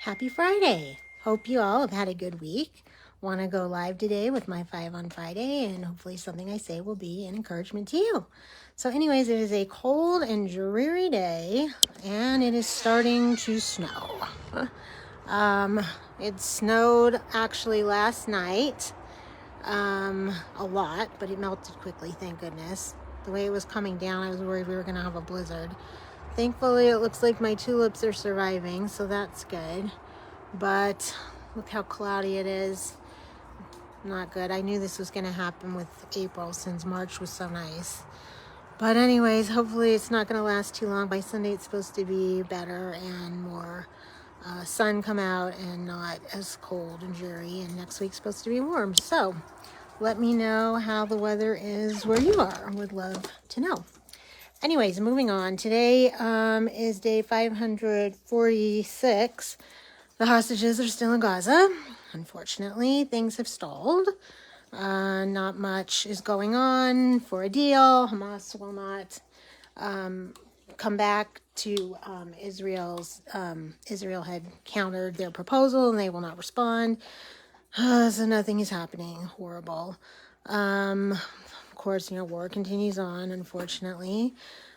Happy Friday. Hope you all have had a good week. Want to go live today with my 5 on Friday, and hopefully something I say will be an encouragement to you. So anyways, it is a cold and dreary day, and it is starting to snow. It snowed actually last night, a lot, but it melted quickly, thank goodness. The way it was coming down, I was worried we were going to have a blizzard. Thankfully, it looks like my tulips are surviving, so that's good. But look how cloudy it is. Not good. I knew this was going to happen with April since March was so nice. But anyways, hopefully it's not going to last too long. By Sunday it's supposed to be better and more sun come out and not as cold and dreary. And next week's supposed to be warm. So let me know how the weather is where you are. I would love to know. Anyways, moving on. Today is day 546. The hostages are still in Gaza. Unfortunately, things have stalled. Not much is going on for a deal. Hamas will not come back to Israel's. Israel had countered their proposal and they will not respond. So nothing is happening. Horrible. Of course, war continues on, unfortunately.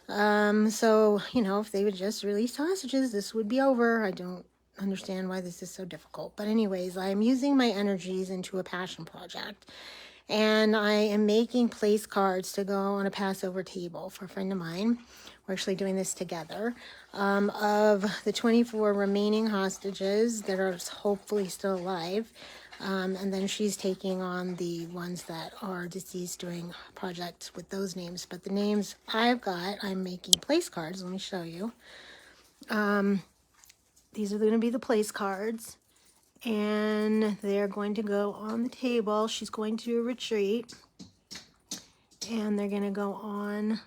So, if they would just release hostages, this would be over. I don't understand why this is so difficult. But anyways, I'm using my energies into a passion project. And I am making place cards to go on a Passover table for a friend of mine. We're actually doing this together. Of the 24 remaining hostages that are hopefully still alive. And then she's taking on the ones that are deceased doing projects with those names. But the names I've got, I'm making place cards. Let me show you. These are going to be the place cards. And they're going to go on the table. She's going to a retreat. And they're going to go on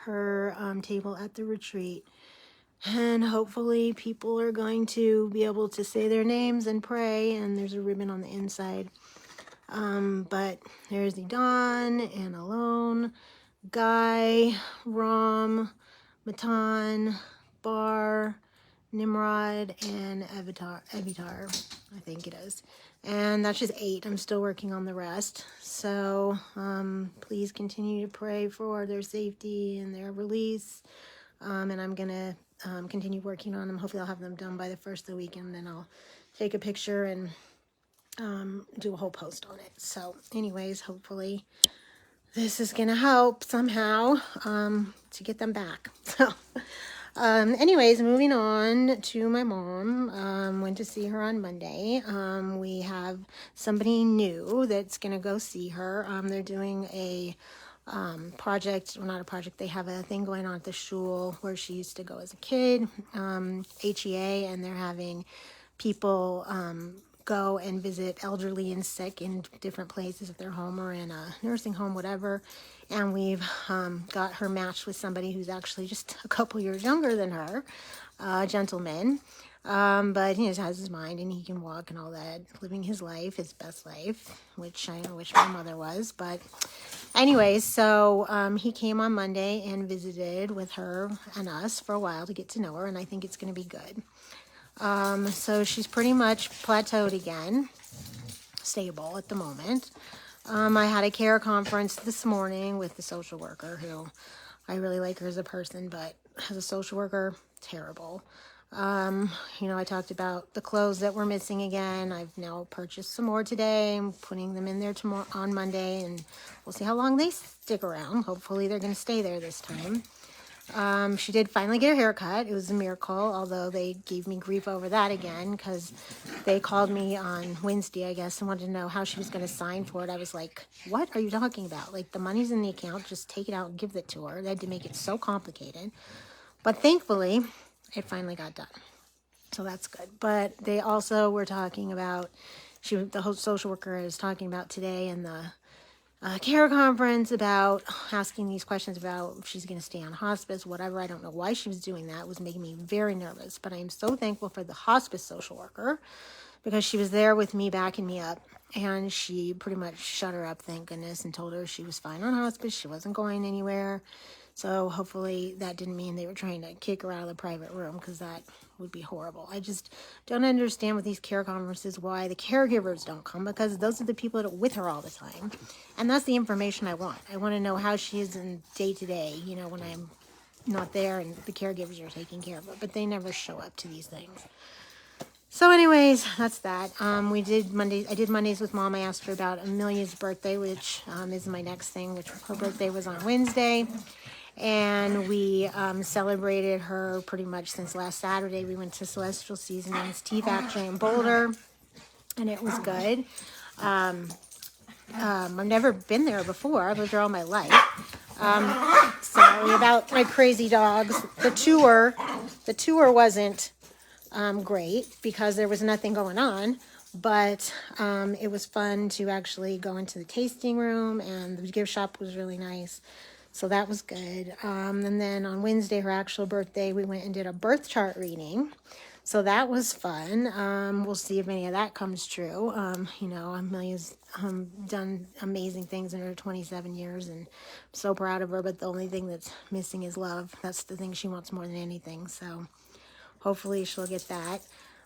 her table at the retreat. And hopefully people are going to be able to say their names and pray. And there's a ribbon on the inside. But there's Don, and Alone, Guy, Ram, Matan, Bar, Nimrod, and Evitar, I think it is. And that's just 8. I'm still working on the rest. So please continue to pray for their safety and their release. And I'm going to continue working on them. Hopefully I'll have them done by the first of the weekend. And I'll take a picture and do a whole post on it. So anyways, hopefully this is going to help somehow to get them back. So anyways, moving on to my mom. Went to see her on Monday. We have somebody new that's going to go see her. They're doing a project, well, not a project, they have a thing going on at the shul where she used to go as a kid, HEA, and they're having people go and visit elderly and sick in different places, if they're home or in a nursing home, whatever. And we've got her matched with somebody who's actually just a couple years younger than her, a gentleman. But he just has his mind and he can walk and all that, living his life, his best life, which I wish my mother was. But anyways, so he came on Monday and visited with her and us for a while to get to know her, and I think it's going to be good. So she's pretty much plateaued again, stable at the moment. I had a care conference this morning with the social worker who I really like her as a person, but as a social worker, terrible. I talked about the clothes that were missing again. I've now purchased some more today. I'm putting them in there tomorrow on Monday, and we'll see how long they stick around. Hopefully they're going to stay there this time. She did finally get her haircut. It was a miracle, although they gave me grief over that again because they called me on Wednesday, I guess, and wanted to know how she was going to sign for it. I was like, what are you talking about? Like, the money's in the account. Just take it out and give it to her. They had to make it so complicated. But thankfully, it finally got done. So that's good. But they also were talking about, the whole social worker is talking about today in the care conference about asking these questions about if she's going to stay on hospice, whatever. I don't know why she was doing that. It was making me very nervous. But I am so thankful for the hospice social worker because she was there with me, backing me up. And she pretty much shut her up, thank goodness, and told her she was fine on hospice. She wasn't going anywhere. So hopefully that didn't mean they were trying to kick her out of the private room, because that would be horrible. I just don't understand with these care conferences why the caregivers don't come, because those are the people that are with her all the time. And that's the information I want. I want to know how she is in day to day, you know, when I'm not there and the caregivers are taking care of her, but they never show up to these things. So anyways, that's that. I did Mondays with Mom. I asked her about Amelia's birthday, which is my next thing, which her birthday was on Wednesday. And we celebrated her pretty much since last Saturday. We went to Celestial Seasonings Tea Factory in Boulder, and it was good. I've never been there before. I've lived there all my life. Sorry about my crazy dogs. The tour wasn't great because there was nothing going on, but it was fun to actually go into the tasting room, and the gift shop was really nice. So that was good. And then on Wednesday, her actual birthday, we went and did a birth chart reading. So that was fun. We'll see if any of that comes true. You know, Amelia's done amazing things in her 27 years, and I'm so proud of her. But the only thing that's missing is love. That's the thing she wants more than anything. So hopefully she'll get that.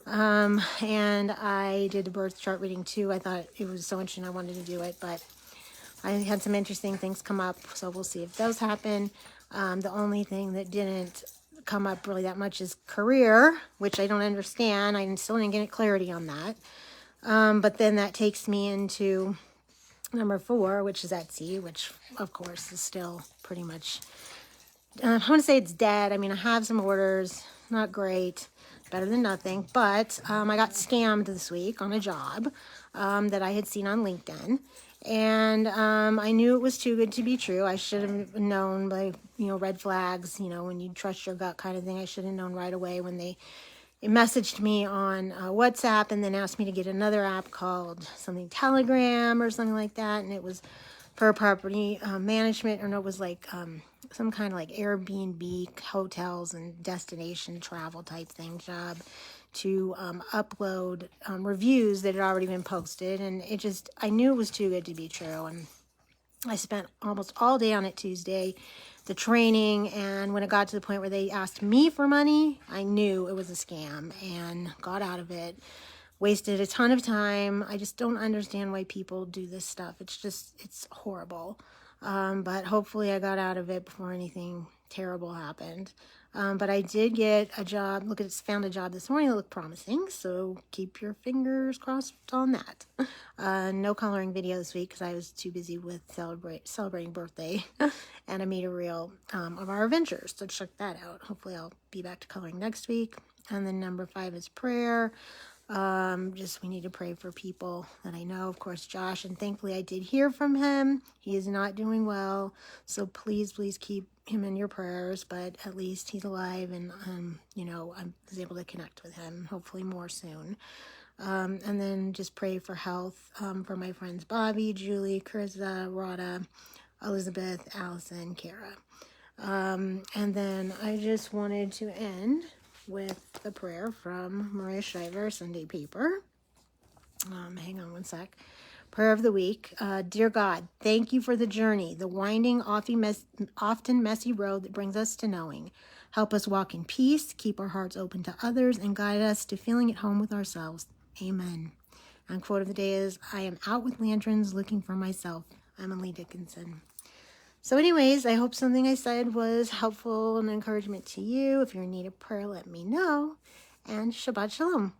And I did the birth chart reading too. I thought it was so interesting. I wanted to do it, but I had some interesting things come up, so we'll see if those happen. The only thing that didn't come up really that much is career, which I don't understand. I still didn't get clarity on that. But then that takes me into number 4, which is Etsy, which of course is still pretty much, I want to say it's dead. I mean, I have some orders, not great, better than nothing. But I got scammed this week on a job that I had seen on LinkedIn. And I knew it was too good to be true. I should have known by, you know, red flags, you know, when you trust your gut kind of thing. I should have known right away when it messaged me on WhatsApp and then asked me to get another app called something Telegram or something like that. And it was for property management, or no, it was like some kind of like Airbnb, hotels and destination travel type thing job, to upload reviews that had already been posted. And I knew it was too good to be true. And I spent almost all day on it Tuesday, the training. And when it got to the point where they asked me for money, I knew it was a scam and got out of it. Wasted a ton of time. I just don't understand why people do this stuff. It's horrible. But hopefully I got out of it before anything terrible happened. But I did get a job. Found a job this morning that looked promising. So keep your fingers crossed on that. No coloring video this week because I was too busy with celebrating birthday and a meet-a reel of our adventures. So check that out. Hopefully I'll be back to coloring next week. And then number 5 is prayer. We need to pray for people that I know, of course, Josh, and thankfully I did hear from him. He is not doing well, so please keep him in your prayers, but at least he's alive, and you know, I was able to connect with him, hopefully more soon. And then just pray for health for my friends Bobby, Julie, Carissa, Rhoda, Elizabeth, Allison, Kara. And then I just wanted to end with the prayer from Maria Shriver, Sunday Paper. Hang on one sec. Prayer of the week. Dear God, thank you for the journey, the winding, often messy road that brings us to knowing. Help us walk in peace, keep our hearts open to others, and guide us to feeling at home with ourselves. Amen. And quote of the day is, I am out with lanterns looking for myself. Emily Dickinson. So anyways, I hope something I said was helpful and encouragement to you. If you're in need of prayer, let me know. And Shabbat Shalom.